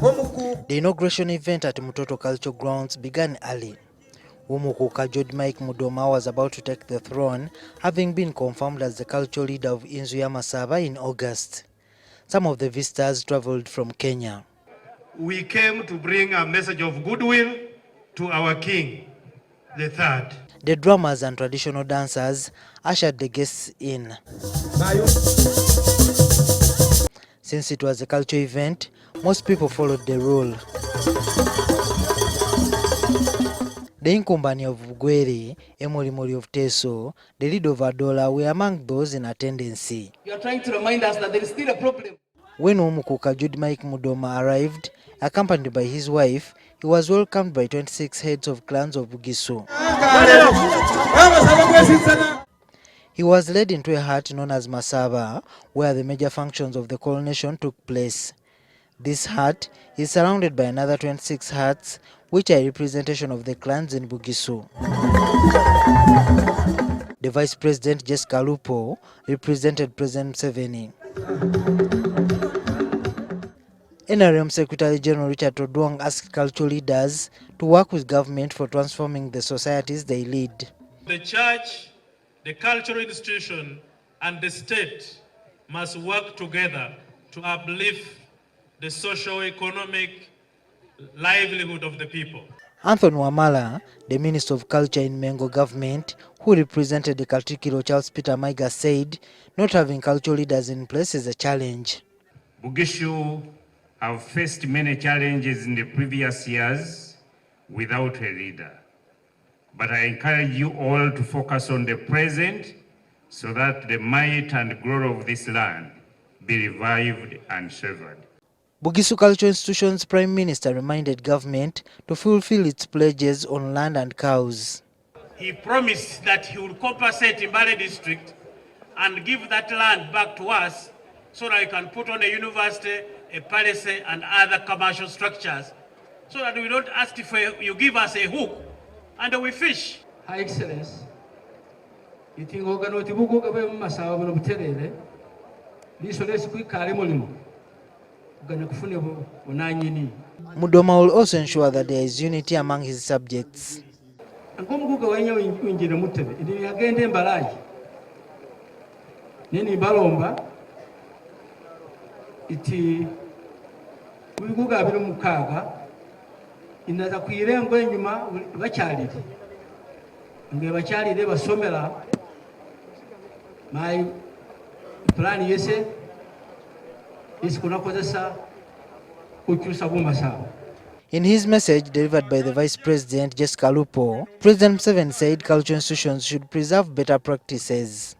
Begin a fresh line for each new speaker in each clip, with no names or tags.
The inauguration event at Mutoto Cultural Grounds began early. Umukhukha Jude Mike Mudoma was about to take the throne, having been confirmed as the cultural leader of Inzu Yamasaba in August. Some of the visitors traveled from Kenya.
We came to bring a message of goodwill to our king, the third.
The drummers and traditional dancers ushered the guests in. Since it was a cultural event, most people followed the rule. The Inkumbani of Bugweri, Emorimori of Teso, the lead of Adola were among those in attendance.
You are trying to remind us that there is still a problem.
When Umukhukha Jude Mike Mudoma arrived, accompanied by his wife, he was welcomed by 26 heads of clans of Bugisu. He was led into a hut known as Masaba, where the major functions of the coronation took place. This hut is surrounded by another 26 huts, which are a representation of the clans in Bugisu. The Vice President, Jessica Lupo, represented President Museveni. NRM Secretary General Richard Odwong asked cultural leaders to work with government for transforming the societies they lead.
The church, the cultural institution, and the state must work together to uplift the socio-economic livelihood of the people.
Anthony Wamala, the Minister of Culture in Mengo government, who represented the Katikiro Charles Peter Maiga, said not having cultural leaders in place is a challenge.
Bugisu have faced many challenges in the previous years without a leader. But I encourage you all to focus on the present so that the might and glory of this land be revived and severed.
Bugisu Cultural Institution's Prime Minister reminded government to fulfill its pledges on land and cows.
He promised that he would compensate Mbale district and give that land back to us so that we can put on a university, a palace, and other commercial structures, so that we don't ask if you give us a hook and we fish.
High Excellence, you think we're going to go away from Massawa and Butere? This will be Karimolimo.
Mudoma will also ensure that there is unity among his subjects.
Iti kubivuga abiri mukaga inaza kuyirengo enyuma bacyarire nge bacyarire basomera my plan yese isikunakozesa kukyusa bumasaba.
In his message delivered by the Vice President Jessica Lupo, President Museveni said cultural institutions should preserve better practices.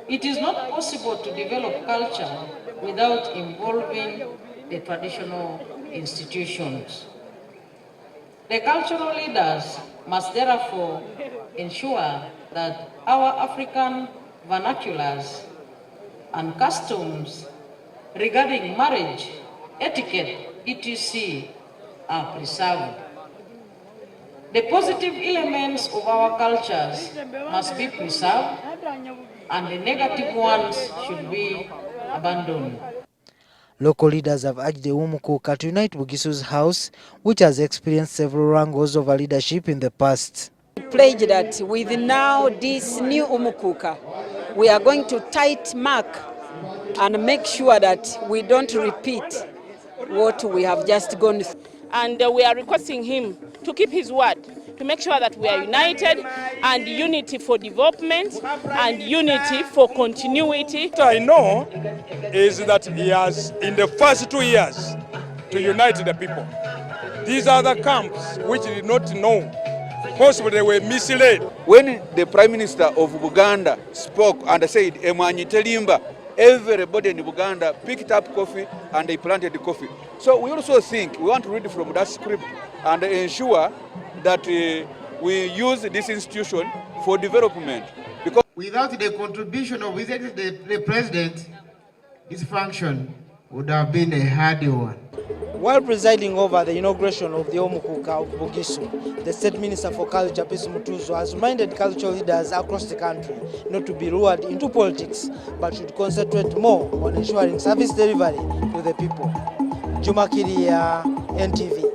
It is not possible to develop culture without involving the traditional institutions. The cultural leaders must therefore ensure that our African vernaculars and customs regarding marriage, etiquette, etc. are preserved. The positive elements of our cultures must be preserved and the negative ones should be abandoned.
Local leaders have urged the Umukhukha to unite Bugisu's house, which has experienced several wrangles over leadership in the past.
We pledge that with now this new Umukhukha, we are going to tight mark and make sure that we don't repeat what we have just gone through.
And we are requesting him to keep his word, to make sure that we are united, and unity for development and unity for continuity.
What I know is that he has, in the first 2 years, to unite the people. These are the camps which did not know. Possibly they were misled.
When the Prime Minister of Buganda spoke and said, Emwanyi Telimba, everybody in Buganda picked up coffee and they planted the coffee. So we also think we want to read from that script and ensure that we use this institution for development. Because
without the contribution of the President, his function would have been a hardy one.
While presiding over the inauguration of the Umukhukha of Bugisu, the State Minister for Culture, Peace Mutuzo, has reminded cultural leaders across the country not to be lured into politics, but should concentrate more on ensuring service delivery to the people. Juma Kiria, NTV.